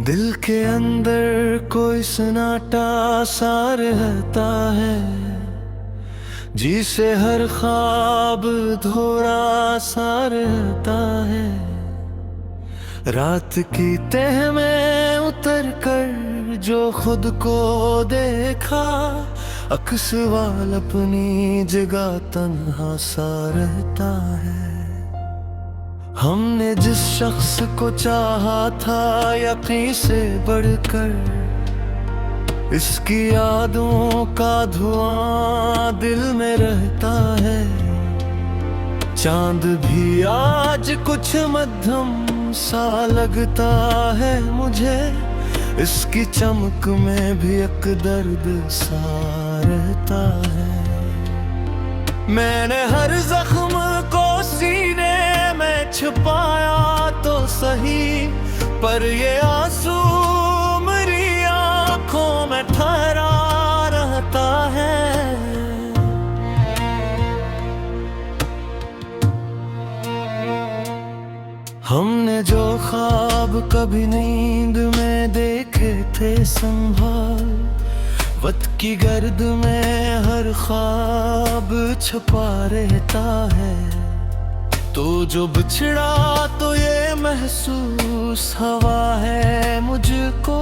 दिल के अंदर कोई सन्नाटा सा रहता है, जिसे हर ख्वाब अधूरा सा रहता है। रात की तह में उतर कर जो खुद को देखा, अक्स वाल अपनी जगह तन्हा सा रहता है। हमने जिस शख्स को चाहा था यकीन से बढ़कर, इसकी यादों का धुआं दिल में रहता है। चांद भी आज कुछ मध्यम सा लगता है मुझे, इसकी चमक में भी एक दर्द सा रहता है। मैंने हर जख्म को सीने में छुपाया तो सही, पर ये आंसू मेरी आंखों में ठहरा रहता है। हमने जो ख्वाब कभी नींद में देखे थे संभाल, वक्त की गर्द में हर ख्वाब छुपा रहता है। तो जो बिछड़ा तो ये महसूस हवा है मुझको,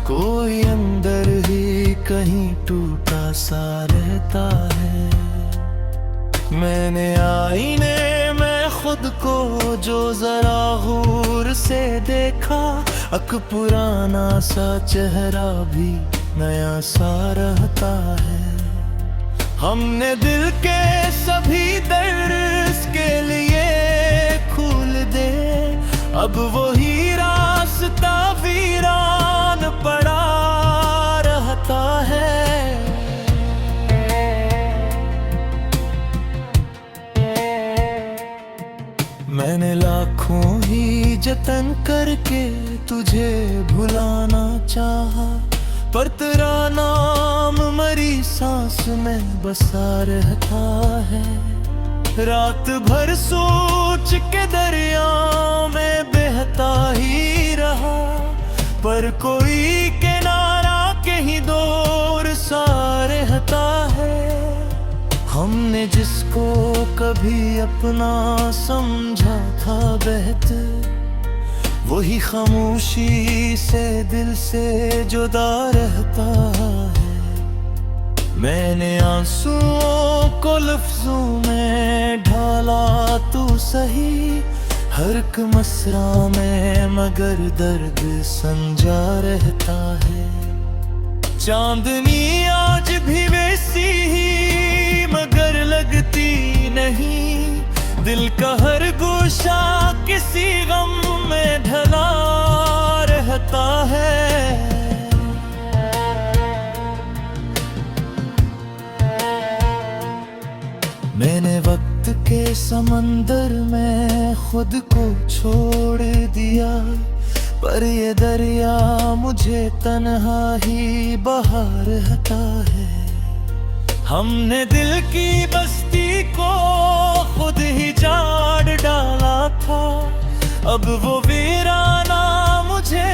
कोई अंदर ही कहीं टूटा सा रहता है। मैंने आईने में खुद को जो जरा गौर से देखा, एक पुराना सा चेहरा भी नया सा रहता है। हमने दिल के सभी दर के लिए खोल दे, अब वही रास्ता वीरान पड़ा रहता है। मैंने लाखों ही जतन करके तुझे भुलाना चाहा, पर तेरा नाम मरी सांस में बसा रहता है। रात भर सोच के दरिया में बहता ही रहा, पर कोई किनारा कहीं दूर सा रहता है। हमने जिसको कभी अपना समझा था बेहतर, वही खामोशी से दिल से जुदा रहता है। मैंने आंसुओं को लफ्जों में ढाला तो सही, हर एक मसरा में मगर दर्द संजा रहता है। चांदनी आज भी वैसी ही मगर लगती नहीं, दिल का हर गोशा किसी गम में ढला रहता है। मैंने वक्त के समंदर में खुद को छोड़ दिया, पर ये दरिया मुझे तन्हा ही बहा रहता है। हमने दिल की बस्ती को खुद ही जाड़ डाला था, अब वो वीराना मुझे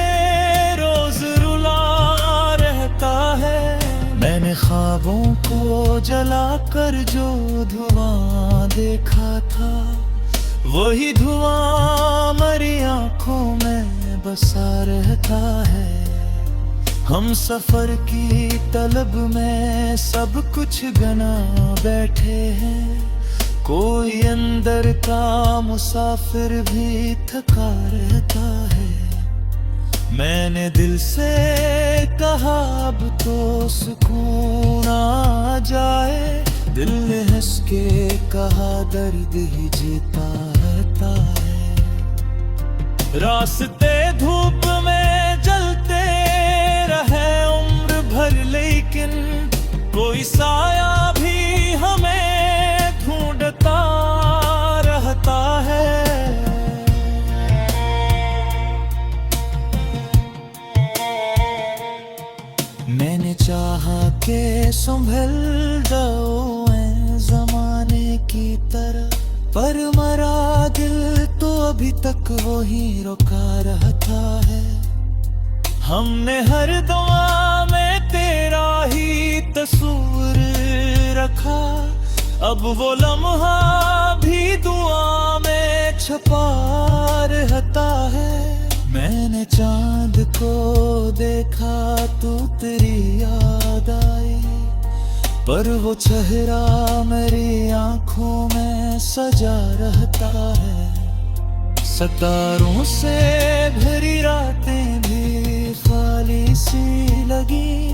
रोज रुला रहता है। मैंने ख्वाबों को जलाकर जो धुआं देखा था, वही धुआं मेरी आंखों में बसा रहता है। हम सफर की तलब में सब कुछ गना बैठे हैं, कोई अंदर का मुसाफिर भी थका रहता है। मैंने दिल से कहा अब तो सुकून आ जाए, दिल ने हंस के कहा दर्द ही जीता रहता है। रास्ते धूप में जलते रहे उम्र भर, लेकिन कोई साया भी हमें ढूंढता रहता है। मैंने चाहा के संभल जाओ जमाने की तरह, पर मरा दिल तो अभी तक वही रुका रहता है। हमने हर दुआ में तेरा ही तस्वीर रखा, अब वो लम्हा भी दुआ में छपा रहता है। मैंने चांद को देखा तो तेरी याद आई, पर वो चेहरा मेरी आंखों में सजा रहता है। सितारों से भरी रातें भी खाली सी लगी,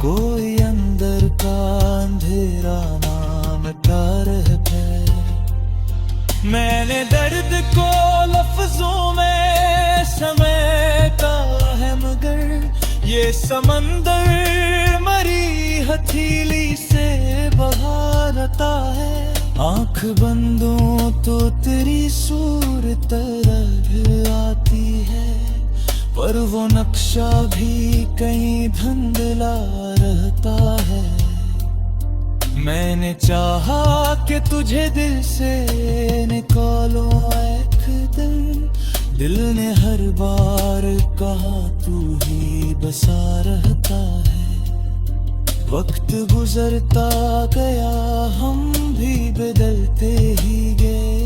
कोई अंदर का अंधेरा ना मिटा रहता है। मैंने दर्द को लफ्जों में समेटा है, मगर ये समंदर मरी हथेली से बहारता है। आंख बंदों तो तेरी सूरत नजर आती है, पर वो नक्शा भी कहीं धुंधला रहता है। मैंने चाहा कि तुझे दिल से निकालो एक दिन, दिल ने हर बार कहा तू ही बसा रहता है। वक्त गुजरता गया, हम भी बदलते ही गए,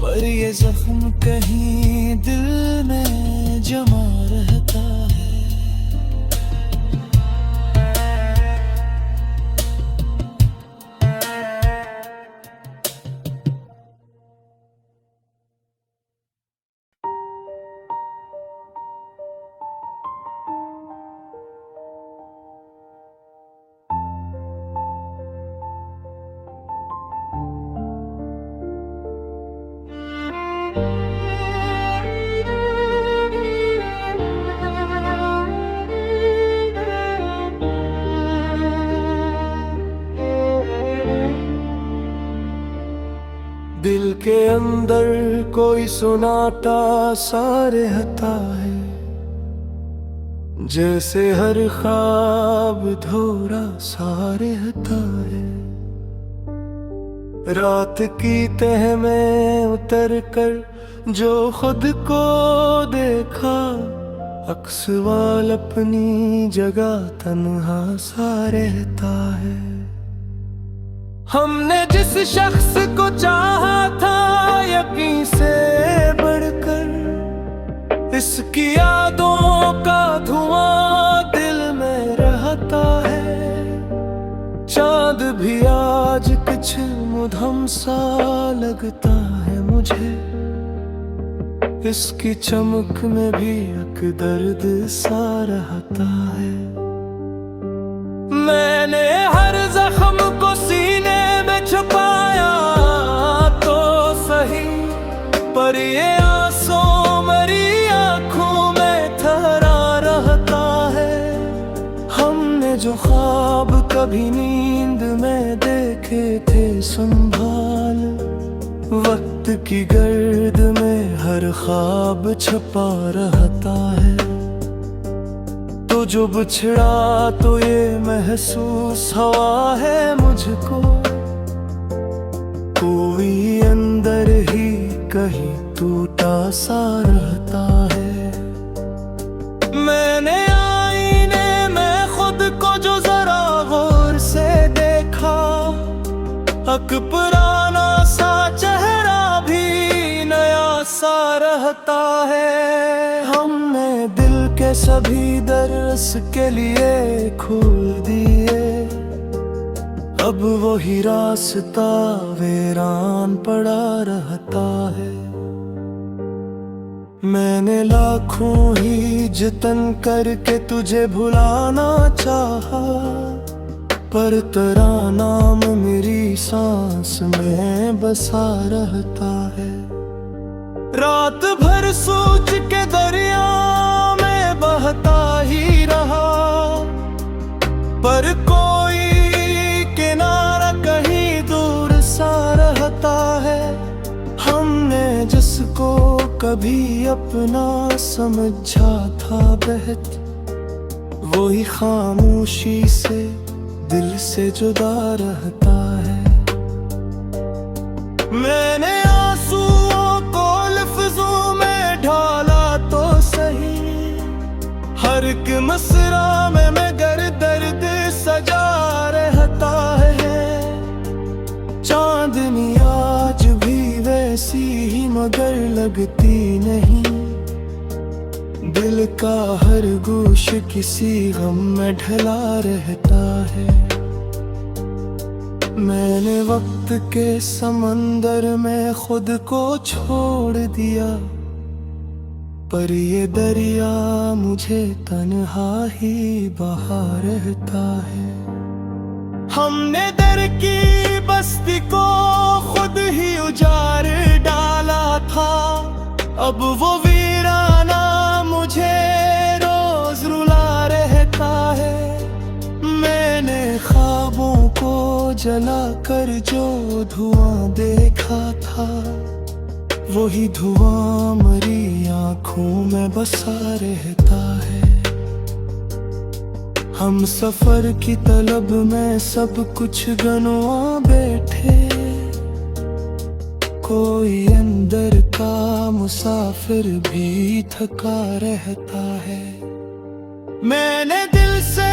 पर ये जख्म कहीं दिल में जमा रहता है। दिल के अंदर कोई सुनाटा सा रहता है, जैसे हर ख्वाब धोरा सा रहता है। रात की तह में उतर कर जो खुद को देखा, अक्स वाल अपनी जगह तन्हा सा रहता है। हमने जिस शख्स को चाहा था यकीन से बढ़कर, इसकी यादों का धुआं दिल में रहता है। चांद भी आज कुछ मुधम सा लगता है मुझे, इसकी चमक में भी एक दर्द सा रहता है। मैंने हर जख्म को सीने में छुपाया तो सही, पर ये आंसू मेरी आंखों में ठहरा रहता है। हमने जो ख्वाब कभी नींद में देखे थे संभाल, वक्त की गर्द में हर ख्वाब छपा रहता है। तो जो बिछड़ा तो ये महसूस हुआ है मुझको, कोई अंदर ही कहीं टूटा सा रहता है। मैंने आईने में खुद को जो जरा गौर से देखा, एक पुराना सा चेहरा भी नया सा रहता है। हमने दिल के सभी दर्स के लिए खोल दिए, अब वही रास्ता वीरान पड़ा रहता है। मैंने लाखों ही जतन करके तुझे भुलाना चाहा, पर तेरा नाम मेरी सांस में बसा रहता है। रात भर सोच के दरिया में बहता ही रहा, पर कोई किनारा कहीं दूर सा रहता है। हमने जिसको कभी अपना समझा था बेहद, वही खामोशी से दिल से जुदा रहता है। मैंने आंसुओं को लफ्जों में ढाला तो सही, हर लगती नहीं। दिल का हर गोश किसी गम में ढला रहता है। मैंने वक्त के समंदर में खुद को छोड़ दिया, पर ये दरिया मुझे तन्हा ही बहा रहता है। हमने दर की बस्ती को खुद ही उजाड़ डाला था, अब वो वीराना मुझे रोज रुला रहता है। मैंने ख्वाबों को जलाकर जो धुआं देखा था, वही धुआं मरी आँखों में बसा रहता है। हम सफर की तलब में सब कुछ गनवा बैठे, कोई अंदर का मुसाफिर भी थका रहता है। मैंने दिल से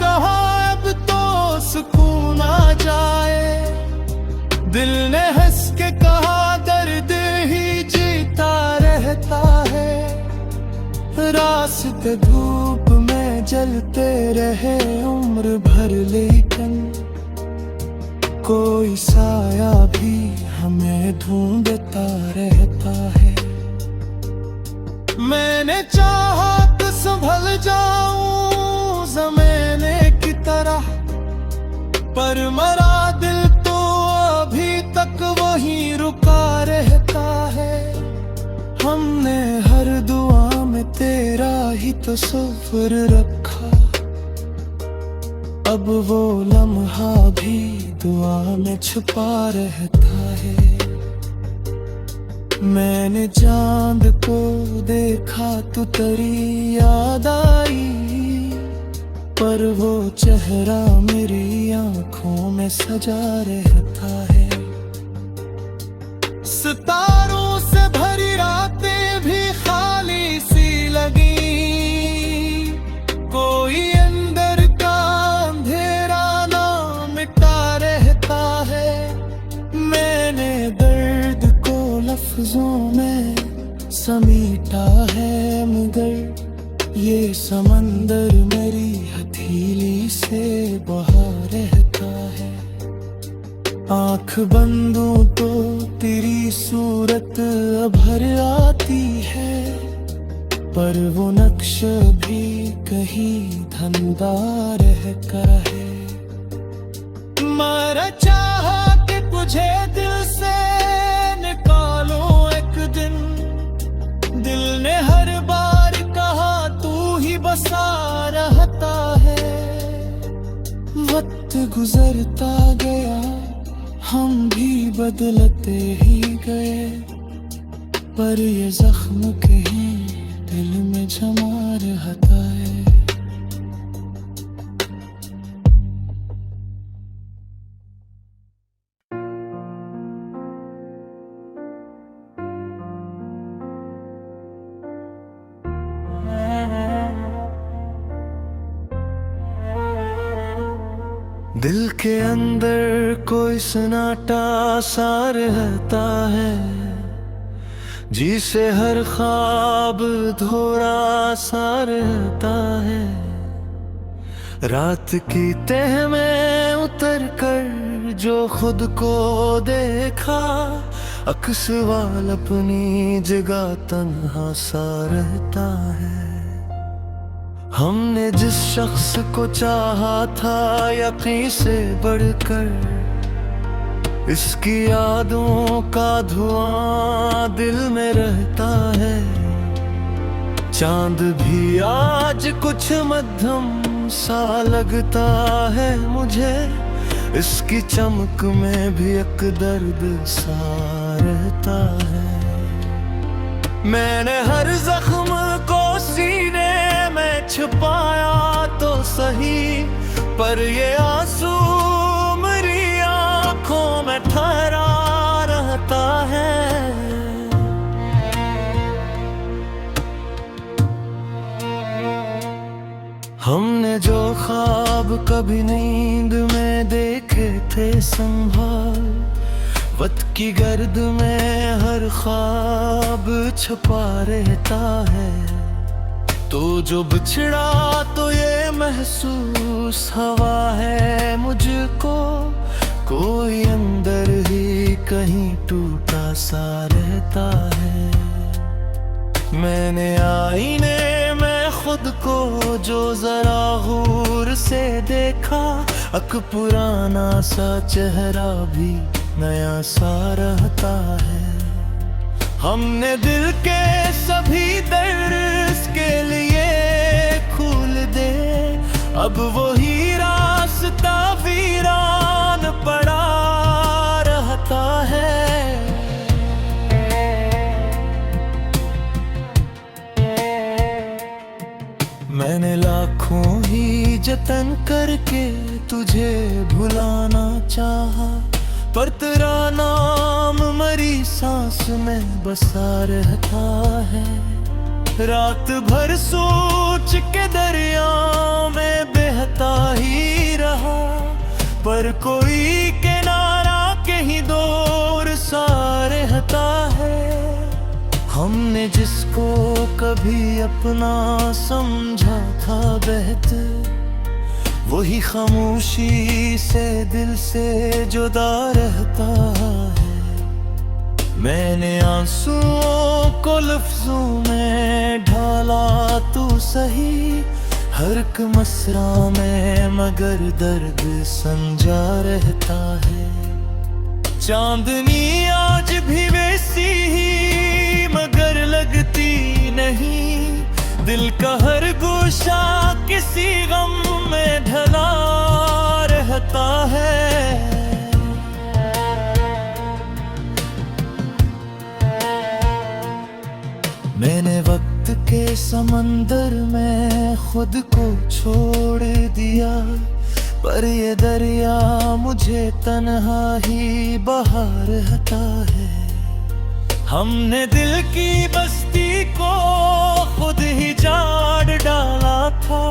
कहा अब तो सुकून आ जाए, दिल ने हंस के कहा दर्द ही जीता रहता है। रास्ते धूप में जलते रहे उम्र भर, लेकिन कोई साया भी हमें ढूंढता रहता है। मैंने चाहा तो संभल जाऊं ज़माने की तरह, पर मरा दिल तो अभी तक वहीं रुका रहता है। हमने हर दुआ में तेरा ही तस्वीर रखा, अब वो लम्हा भी दुआ में छुपा रहता है। मैंने चांद को देखा तो तेरी याद आई, पर वो चेहरा मेरी आंखों में सजा रहता है। सितारों से भरी रातें भी खाली सी लगी, कोई अंदर का अंधेरा ना मिटा रहता है। मैंने दर्द को लफ्जों में समीटा है, मगर ये समंदर मेरी हथेली से बहा रहता है। आँख बंदूं तो तेरी सूरत अभर आती है, पर वो नक्श भी कहीं धंधा रहता है। मर चाहा कि तुझे दिल से निकालूं एक दिन, दिल ने हर बार कहा तू ही बसा रहता है। वक्त गुजरता गया, हम भी बदलते ही गए, पर ये जख्म कहीं दिल में जमा रहता है। दिल के अंदर कोई सन्नाटा सा रहता है, जिसे हर ख्वाब धोरा सा रहता है। रात की तह में उतर कर जो खुद को देखा, अक्स वाल अपनी जगह तन्हा सा रहता है। हमने जिस शख्स को चाहा था यकीन से बढ़कर, इसकी यादों का धुआं दिल में रहता है। चांद भी आज कुछ मध्यम सा लगता है मुझे, इसकी चमक में भी एक दर्द सा रहता है। मैंने हर जख्म को सीने में छुपाया तो सही, पर ये आंसू मेरी आँखों में ठहरा रहता है। हमने जो ख्वाब कभी नींद में देखे थे संभाल, वक्त की गर्द में हर ख्वाब छुपा रहता है। तो जो बिछड़ा तो ये महसूस हवा है मुझको, कोई अंदर ही कहीं टूटा सा रहता है। मैंने आईने में खुद को जो जरा गौर से देखा, अक पुराना सा चेहरा भी नया सा रहता है। हमने दिल के सभी दर्द के लिए खोल दे, अब वही रास्ता वीरान पड़ा रहता है। मैंने लाखों ही जतन करके तुझे भुलाना चाहा, पर तेरा नाम मरी सांस में बसा रहता है। रात भर सोच के दरिया में बहता ही रहा, पर कोई किनारा कहीं दूर सा रहता है। हमने जिसको कभी अपना समझा था बेहतर, वही खामोशी से दिल से जुदा रहता है। मैंने आंसुओं को लफ्जों में ढाला तो सही, हर एक मसरा में मगर दर्द समझा रहता है। चांदनी आज भी वैसी ही मगर लगती नहीं, दिल का हर गोशा किसी गम में ढला रहता है। मैंने वक्त के समंदर में खुद को छोड़ दिया, पर ये दरिया मुझे तन्हा ही बहा रहता है। हमने दिल की बस्ती को खुद ही जाड़ डाला था,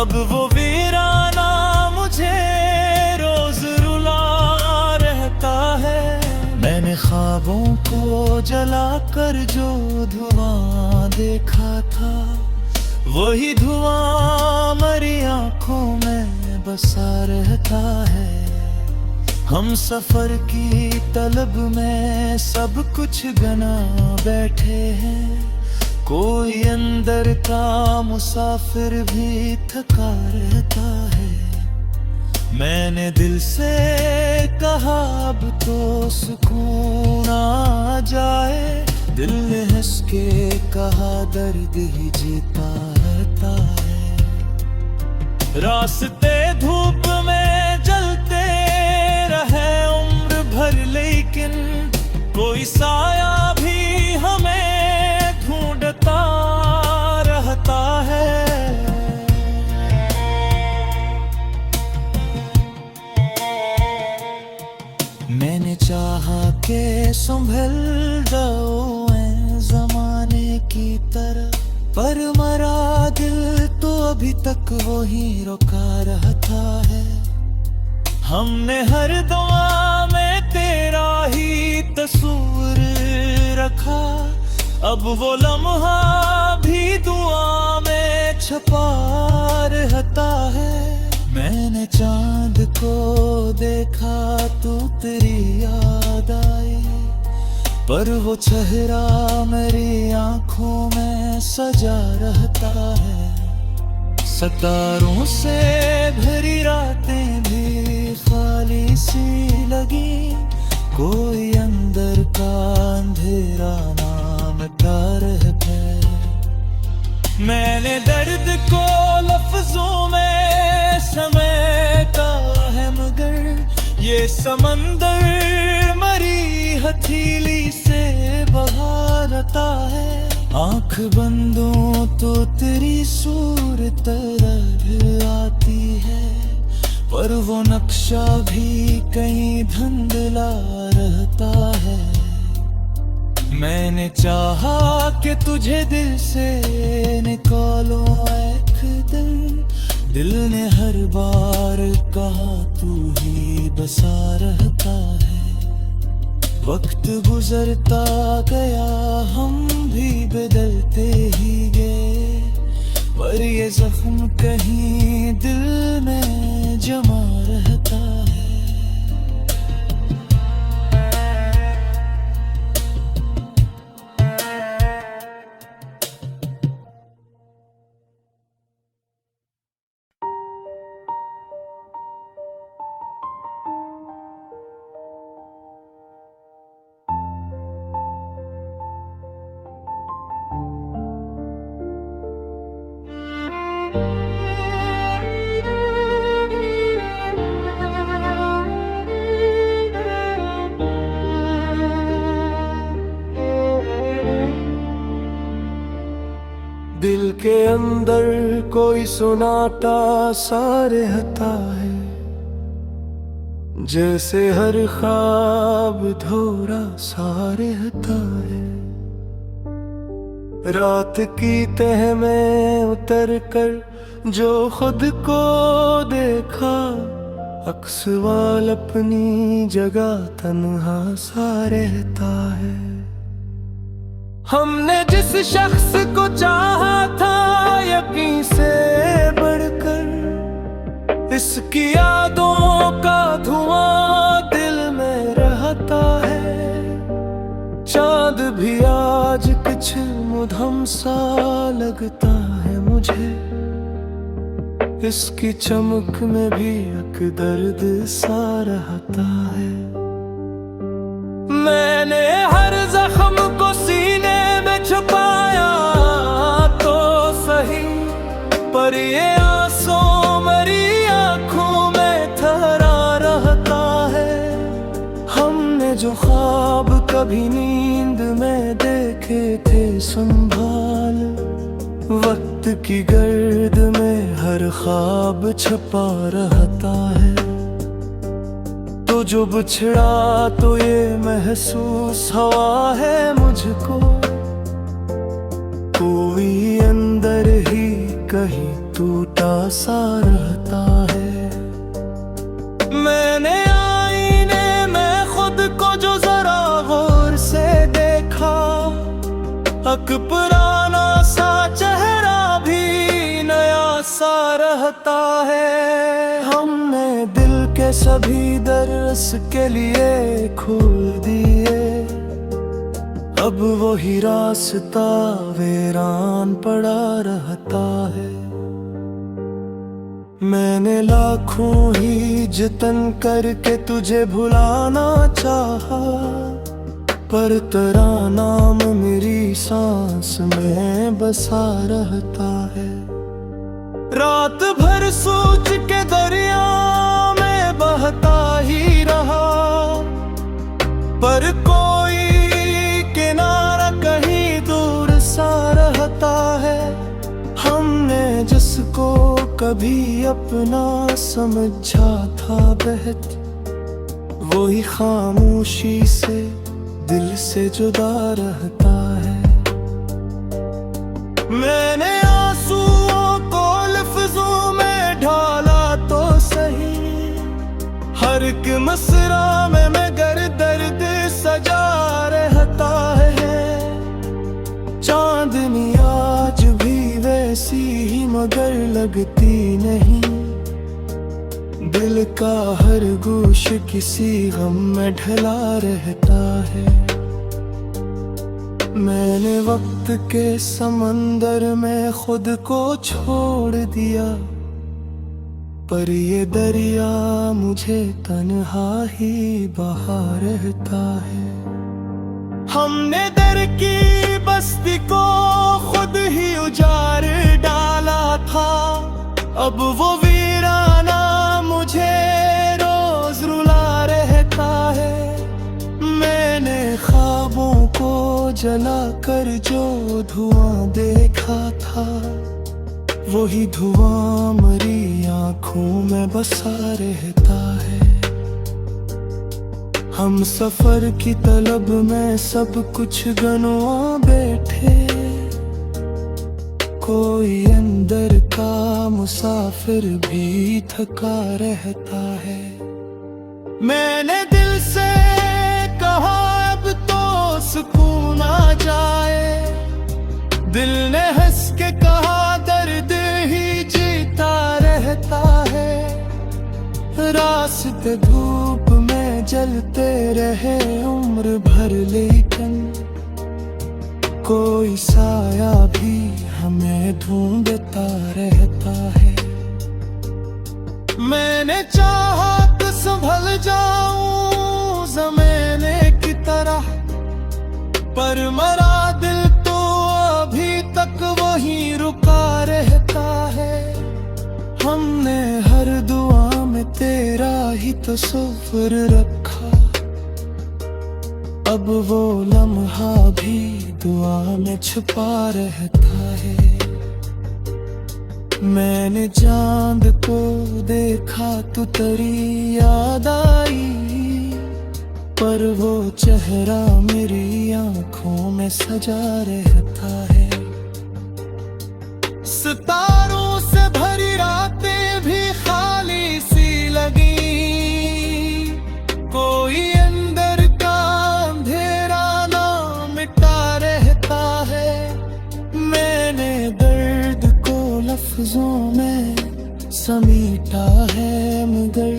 अब वो वीराना मुझे रोज रुला रहता है। मैंने ख्वाबों को जलाकर जो धुआं देखा था, वही धुआं मरी आंखों में बसा रहता है। हम सफर की तलब में सब कुछ गना बैठे हैं, कोई अंदर का मुसाफिर भी थका रहता है। मैंने दिल से कहा अब तो सुकून आ जाए, दिल ने हंस के कहा दर्द ही जीता रहता है। रास्ते धूप में जलते रहे उम्र भर, लेकिन कोई साया भी हमें ढूंढता रहता है। मैंने चाहा के संभल जाओ जमाने की तरह, पर मरा दिल तो अभी तक वही रुका रहता है। हमने हर दुआ में तेरा ही तस्वीर रखा, अब वो लम्हा भी दुआ में छुपा रहता है। मैंने चांद को देखा तो तेरी याद आई, पर वो चेहरा मेरी आंखों में सजा रहता है। सितारों से भरी रातें भी खाली सी लगी, कोई अंदर का अंधेरा नाम का रह गया। मैंने दर्द को लफ्जों में समेटा है, मगर ये समंदर मरी हथेली से बहारता है। आंख बंदों तो तेरी सूरत नजर आती है, पर वो नक्शा भी कहीं धुंधला रहता है। मैंने चाहा कि तुझे दिल से निकालो एक दिन, दिल ने हर बार कहा तू ही बसा रहता है। वक्त गुजरता गया, हम भी बदलते ही गए, पर ये जख्म कहीं दिल में जमा रहता है। दिल के अंदर कोई सुनाटा सा रहता है, जैसे हर ख्वाब धोरा सा रहता है। रात की तह में उतर कर जो खुद को देखा, अक्स वाल अपनी जगह तन्हा सा रहता है। हमने जिस शख्स को चाहा था यकीन से बढ़कर, इसकी यादों का धुआं दिल में रहता है। चांद भी आज कुछ मुधम सा लगता है मुझे, इसकी चमक में भी एक दर्द सा रहता है। मैंने हर जख्म को सीने में छुपाया तो सही, पर ये आंसू मेरी आंखों में ठहरा रहता है। हमने जो ख्वाब कभी नींद में देखे थे संभाल, वक्त की गर्द में हर ख्वाब छुपा रहता है। तो जो बिछड़ा तो ये महसूस हुआ है मुझको, कोई अंदर ही कहीं टूटा सा रहता है। मैंने आईने में खुद को जो जरा गौर से देखा, एक पुराना सा चेहरा भी नया सा रहता है। हमने दिल के सभी दर्स के लिए खोल दिए, अब वही रास्ता वीरान पड़ा रहता है। मैंने लाखों ही जतन करके तुझे भुलाना चाहा, पर तेरा नाम मेरी सांस में बसा रहता है। रात भर सोच के दरिया में बहता ही रहा, पर कोई किनारा कहीं दूर सा रहता है। हमने जिसको कभी अपना समझा था बहत, वही खामोशी से दिल से जुदा रहता है। मैंने आंसुओं को लफ्जों में ढाला तो सही, हर एक मसरा में मगर दर्द सजा रहता है। चांदनी आज भी वैसी ही मगर लगती नहीं, दिल का हर गोश किसी गम में ढला रहता है। मैंने वक्त के समंदर में खुद को छोड़ दिया, पर ये दरिया मुझे तन्हा ही बहा रहता है। हमने दर की बस्ती को खुद ही उजाड़ डाला था, अब वो वीराना मुझे रोज रुला रहता है। मैंने ख्वाबों को जलाकर जो धुआं देखा था, वही धुआं मेरी आंखों में बसा रहता है। हम सफर की तलब में सब कुछ गनवा बैठे, कोई अंदर का मुसाफिर भी थका रहता है। मैंने दिल से कहा दिल ने हंस के कहा दर्द ही जीता रहता है। रास्ते धूप में जलते रहे उम्र भर, लेकिन कोई साया भी हमें ढूंढता रहता है। मैंने चाहा कि संभल जाऊं ज़माने की तरह, पर मरा दिल तो अभी तक वहीं रुका रहता है। हमने हर दुआ में तेरा ही तस्वीर रखा, अब वो लम्हा भी दुआ में छुपा रहता है। मैंने चांद को देखा तो तेरी याद आई, पर वो चेहरा मेरी आंखों में सजा रहता है। सितारों से भरी रातें भी खाली सी लगी, कोई अंदर का अंधेरा ना मिटा रहता है। मैंने दर्द को लफ्जों में समीटा है, मगर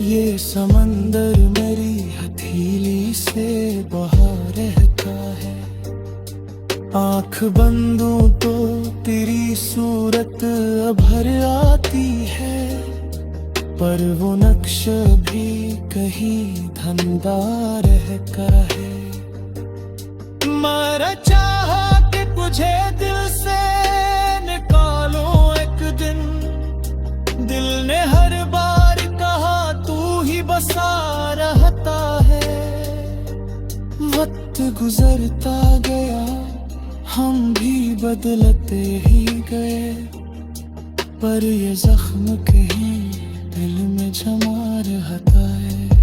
ये समंदर मेरी हथेली से बहा रहता है। आँख बंदूं तो तेरी सूरत अभर आती है, पर वो नक्श भी कहीं धंधा रहता है। मर चाहा कि तुझे दिल से निकालो एक दिन, दिल ने हर बार कहा तू ही बसा रहता है। वक्त गुजरता गया, हम भी बदलते ही गए, पर ये जख्म कहीं दिल में जमा रहता है।